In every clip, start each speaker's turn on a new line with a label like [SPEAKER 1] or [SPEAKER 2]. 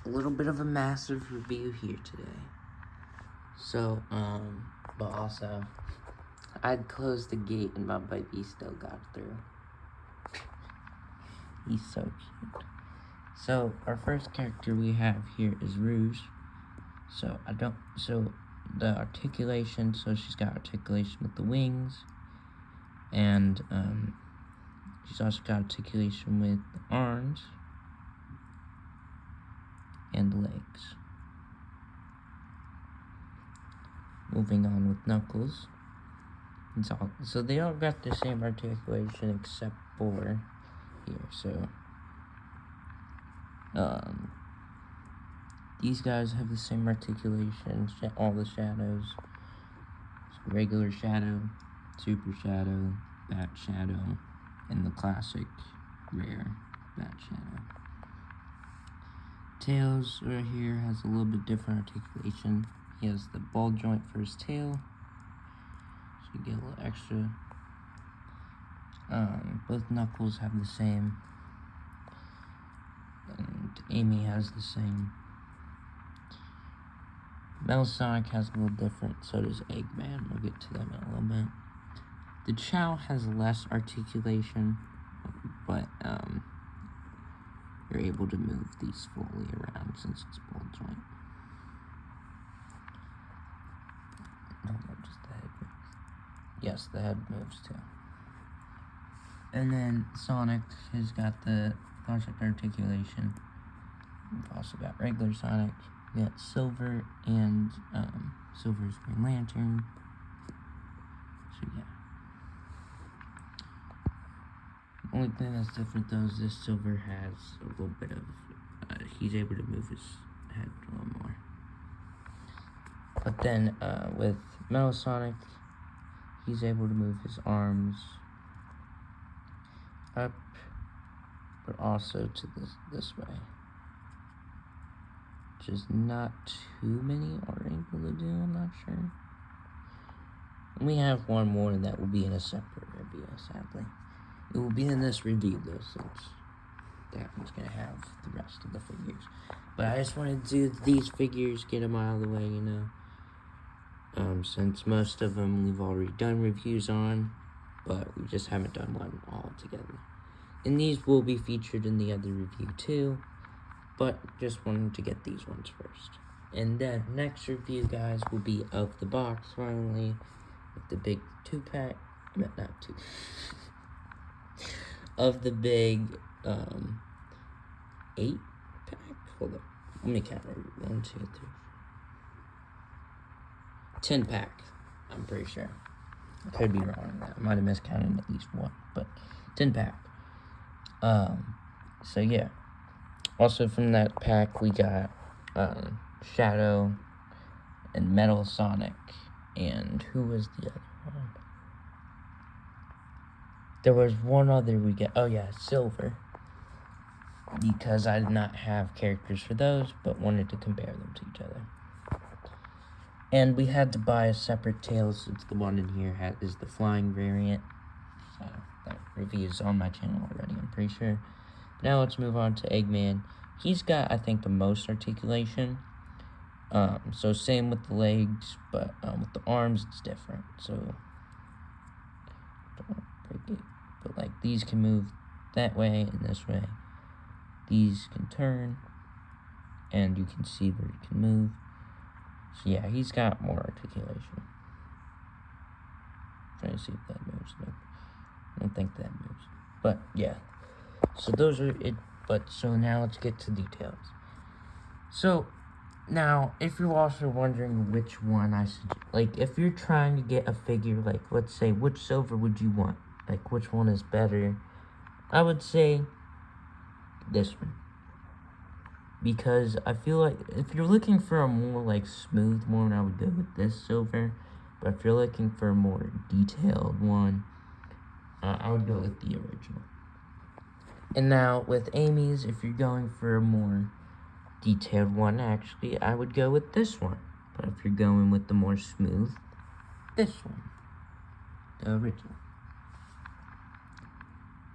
[SPEAKER 1] a little bit of a massive review here today. So, but also, I'd closed the gate and my baby still got through. He's so cute. So, our first character we have here is Rouge. So, the articulation, so she's got articulation with the wings. And, she's also got articulation with the arms and the legs. Moving on with Knuckles. So they all got the same articulation except for here. So these guys have the same articulation, all the shadows. So regular shadow, super shadow, bat shadow, and the classic rare bat shadow. Tails right here has a little bit different articulation. He has the ball joint for his tail, so you get a little extra. Both Knuckles have the same, and Amy has the same. Metal Sonic has a little different, so does Eggman. We'll get to them in a little bit. The Chow has less articulation, but you're able to move these fully around since it's ball joint. No, just the head moves. Yes, the head moves too. And then Sonic has got the concept articulation. We've also got regular Sonic. We got Silver and Silver's Green Lantern. So yeah. The only thing that's different though is this Silver has a little bit of, he's able to move his head a little more. But then with Metal Sonic, he's able to move his arms up, but also to this way, which is not too many are able to do, I'm not sure. And we have one more that will be in a separate review, sadly. It will be in this review though, since that one's gonna have the rest of the figures. But I just wanted to do these figures, get them out of the way, you know. Since most of them we've already done reviews on, but we just haven't done one all together. And these will be featured in the other review too, but just wanted to get these ones first. And then next review, guys, will be of the box finally, with the big 2-pack, not 2, of the big 8-pack. Hold up, let me count it. 1, 2, 3, 10-pack. I'm pretty sure. I could be wrong on that. I might have miscounted at least one, but 10-pack. So yeah. Also from that pack we got Shadow and Metal Sonic, and who was the other one? There was one other we got. Oh yeah, Silver. Because I did not have characters for those, but wanted to compare them to each other. And we had to buy a separate Tails, since the one in here is the flying variant. So that review is on my channel already, I'm pretty sure. Now let's move on to Eggman. He's got, I think, the most articulation. So same with the legs, but with the arms it's different. So don't break it. But like these can move that way and this way. These can turn, and you can see where it can move. So yeah, he's got more articulation. Trying to see if that moves. Nope. I don't think that moves. But yeah. So those are it. But so now let's get to details. So now, if you're also wondering which one I should, like, if you're trying to get a figure, like, let's say, which Silver would you want? Like, which one is better? I would say this one. Because I feel like if you're looking for a more, like, smooth one, I would go with this Silver. But if you're looking for a more detailed one, I would go with the original. And now, with Amy's, if you're going for a more detailed one, actually, I would go with this one. But if you're going with the more smooth, this one. The original.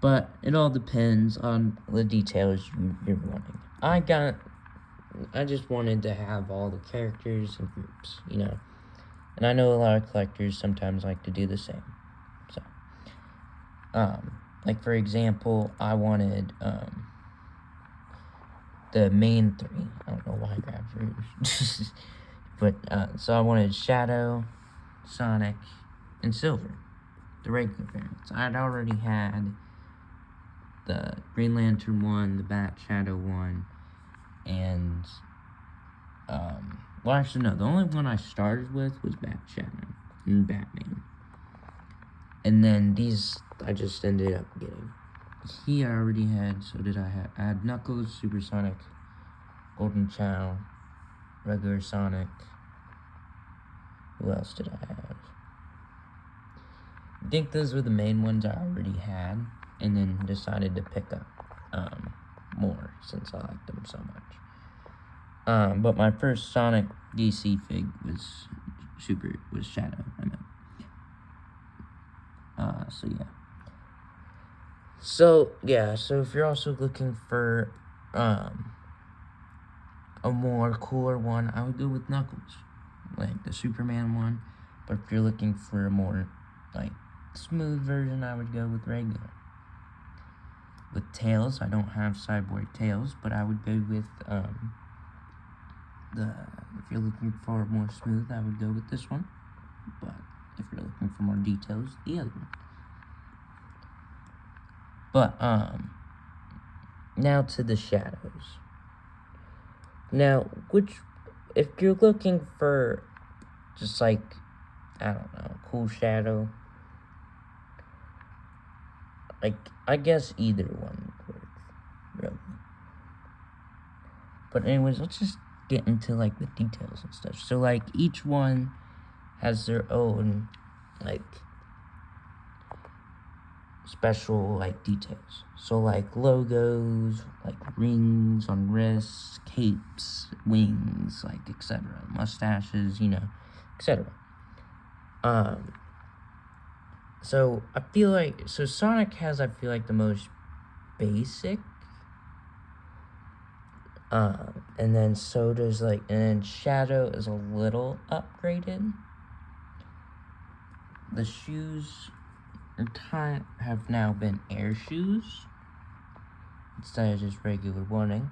[SPEAKER 1] But it all depends on the details you're wanting. I got I just wanted to have all the characters and groups, you know. And I know a lot of collectors sometimes like to do the same. So, like for example, I wanted, the main three. I don't know why I grabbed Rouge. But, so I wanted Shadow, Sonic, and Silver. The regular variants. I'd already had the Green Lantern one, the Bat Shadow one, and, well, actually, no. The only one I started with was Bat Shadow and Batman. And then these, I just ended up getting. He I already had, so did I have. I had Knuckles, Supersonic, Golden Chow, regular Sonic. Who else did I have? I think those were the main ones I already had, and then decided to pick up more since I liked them so much. But my first Sonic DC fig was Shadow. I meant. So yeah. So if you're also looking for a more cooler one, I would go with Knuckles, like the Superman one. But if you're looking for a more like smooth version, I would go with regular. With Tails, I don't have Cyborg Tails, but I would go with if you're looking for more smooth, I would go with this one. But if you're looking for more details, the other one. But now to the shadows. Now, if you're looking for just like, I don't know, cool shadow, like, I guess either one would work, really. But anyways, let's just get into, like, the details and stuff. So, like, each one has their own, like, special, like, details. So, like, logos, like, rings on wrists, capes, wings, like, etc. Mustaches, you know, etc. So, I feel like, so Sonic has, I feel like, the most basic, and then so does, like, and then Shadow is a little upgraded. The shoes have now been air shoes, instead of just regular running.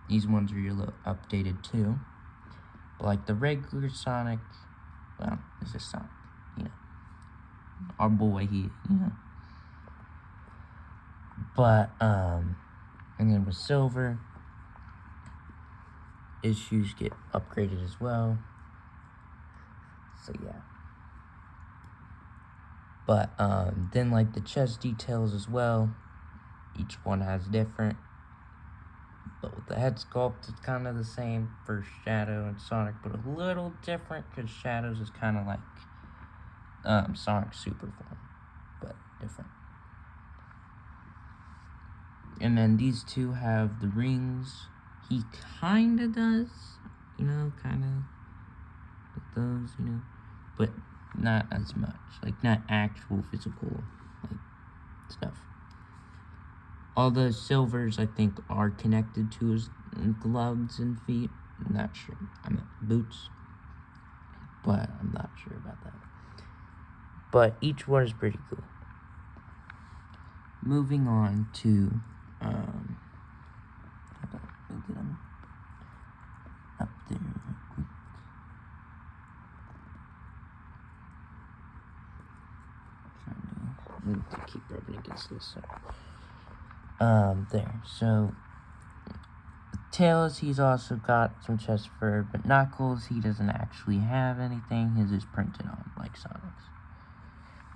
[SPEAKER 1] These ones are a little updated too. But, like, the regular Sonic, well, it's just Sonic, you know. Our boy here, you know. But, and then with Silver, his shoes get upgraded as well. So, yeah. But, then, like, the chest details as well, each one has different. But with the head sculpt, it's kind of the same for Shadow and Sonic, but a little different, because Shadow's is kind of like Sonic's super form, but different. And then these two have the rings. He kind of does, you know, kind of with those, you know, but not as much. Like, not actual physical, like, stuff. All the Silvers, I think, are connected to his gloves and feet. I'm not sure. I meant boots. But I'm not sure about that. But each one is pretty cool. Moving on to, hold on, let me get them up there real quick. I need to keep rubbing against this side. There. So, Tails, he's also got some chest fur, but Knuckles, he doesn't actually have anything. His is printed on, like Sonic's.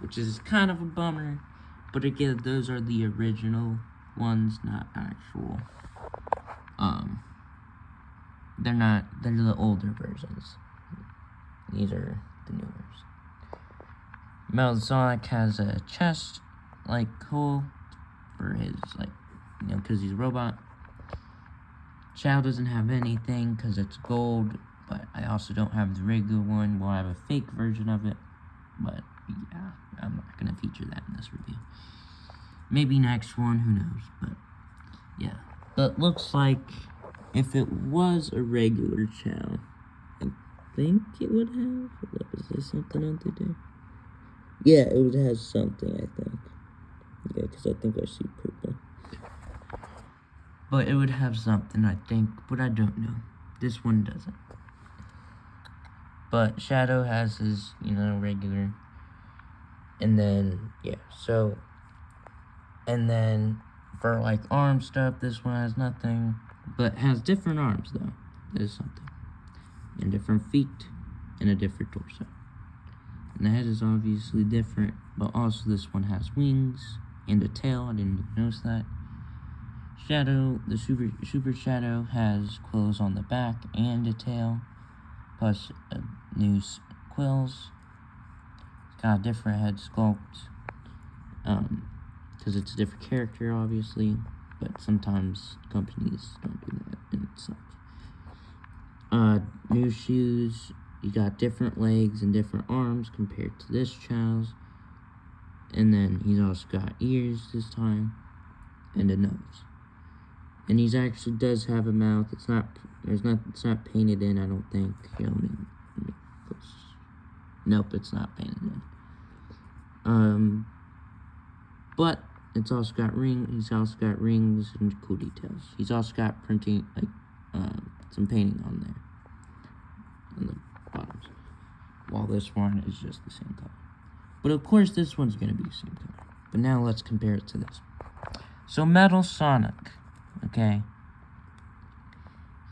[SPEAKER 1] Which is kind of a bummer. But again, those are the original ones, not actual. They're the older versions. These are the newers. Metal Sonic has a chest, like, hole for his, like, you know, because he's a robot. Chow doesn't have anything because it's gold, but I also don't have the regular one. Well, I have a fake version of it, but yeah, I'm not going to feature that in this review. Maybe next one, who knows, but yeah. But looks like if it was a regular Chao, I think it would have. Hold up, is there something under there? Yeah, it would have something, I think. Yeah, because I think I see purple. But it would have something, I think, but I don't know. This one doesn't. But Shadow has his, regular. And then, yeah, so. And then, for, like, arm stuff, this one has nothing. But has different arms, though. There's something. And different feet. And a different torso. And the head is obviously different. But also, this one has wings. And a tail. I didn't notice that. Shadow, the Super Shadow has quills on the back and a tail, plus new quills. It's got a different head sculpt, because it's a different character, obviously, but sometimes companies don't do that and such. New shoes, you got different legs and different arms compared to this Chao's, and then he's also got ears this time, and a nose. And he actually does have a mouth. It's not painted in, I don't think. Here, let me nope, it's not painted in. But it's also got he's also got rings and cool details. He's also got printing, like, some painting on there. On the bottoms. While this one is just the same color. But of course this one's gonna be the same color. But now let's compare it to this. So Metal Sonic. Okay,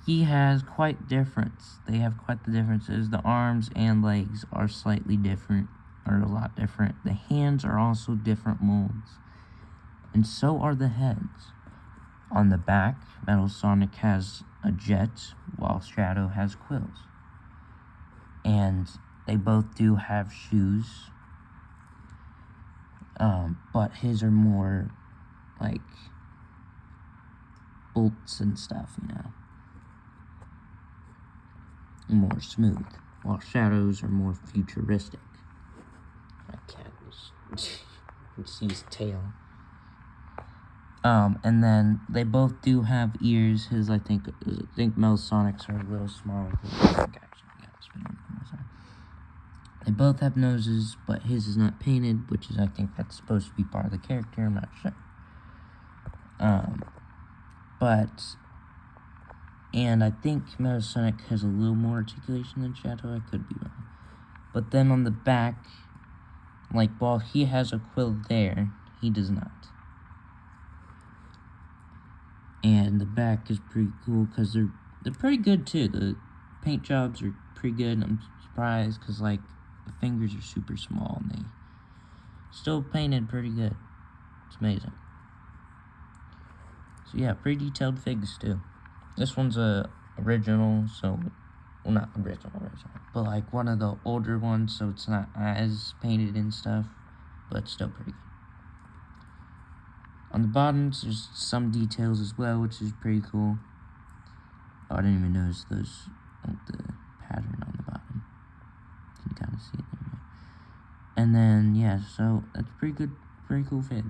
[SPEAKER 1] he has quite difference. They have quite the differences. The arms and legs are slightly different, or a lot different. The hands are also different molds, and so are the heads. On the back, Metal Sonic has a jet, while Shadow has quills. And they both do have shoes, but his are more like bolts and stuff, more smooth, while Shadows are more futuristic. I can't see his tail. And then they both do have ears. His, I think Metal Sonic's are a little smaller. They both have noses, but his is not painted, which is, I think that's supposed to be part of the character. I'm not sure. And I think Metal Sonic has a little more articulation than Shadow. I could be wrong. But then on the back, like, while he has a quill there, he does not. And the back is pretty cool, because they're pretty good, too. The paint jobs are pretty good. I'm surprised, because, like, the fingers are super small, and they still painted pretty good. It's amazing. So yeah, pretty detailed figs too. This one's a original, so, well, not original, but like one of the older ones, so it's not as painted and stuff, but still pretty good. On the bottoms, there's some details as well, which is pretty cool. Oh, I didn't even notice those, the pattern on the bottom. You can kind of see it there. And then, yeah, so that's pretty good, pretty cool fig.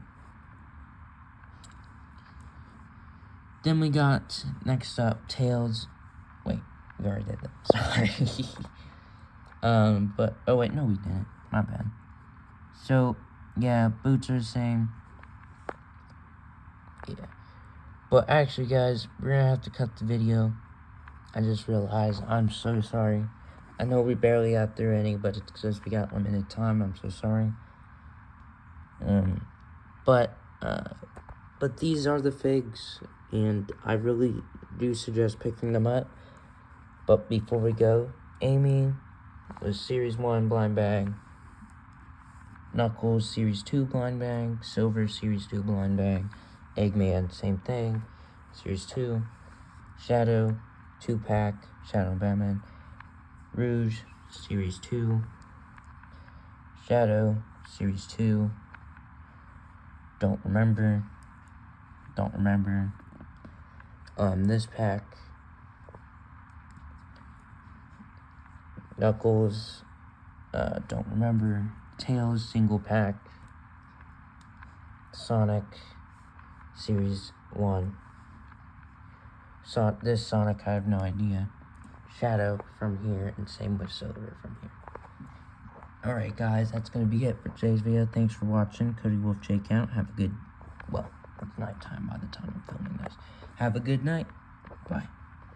[SPEAKER 1] Then we got, next up, Tails. Wait, we already did that. Sorry. But, oh wait, no we didn't. My bad. So, yeah, boots are the same. Yeah. But actually, guys, we're gonna have to cut the video. I just realized. I'm so sorry. I know we barely got through any, but it's because we got limited time. I'm so sorry. But these are the figs, and I really do suggest picking them up. But before we go, Amy was Series 1 blind bag, Knuckles Series 2 blind bag, Silver Series 2 blind bag, Eggman, same thing, Series 2, Shadow, 2-pack, Shadow and Batman, Rouge, Series 2, Shadow, Series 2, Don't Remember, this pack, Knuckles, Don't Remember, Tails, single pack, Sonic, Series 1, This Sonic, I have no idea. Shadow from here, and same with Silver from here. Alright guys, that's going to be it for today's video. Thanks for watching. Cody Wolf J Count. Have a good, well, it's nighttime by the time I'm filming this. Have a good night. Bye.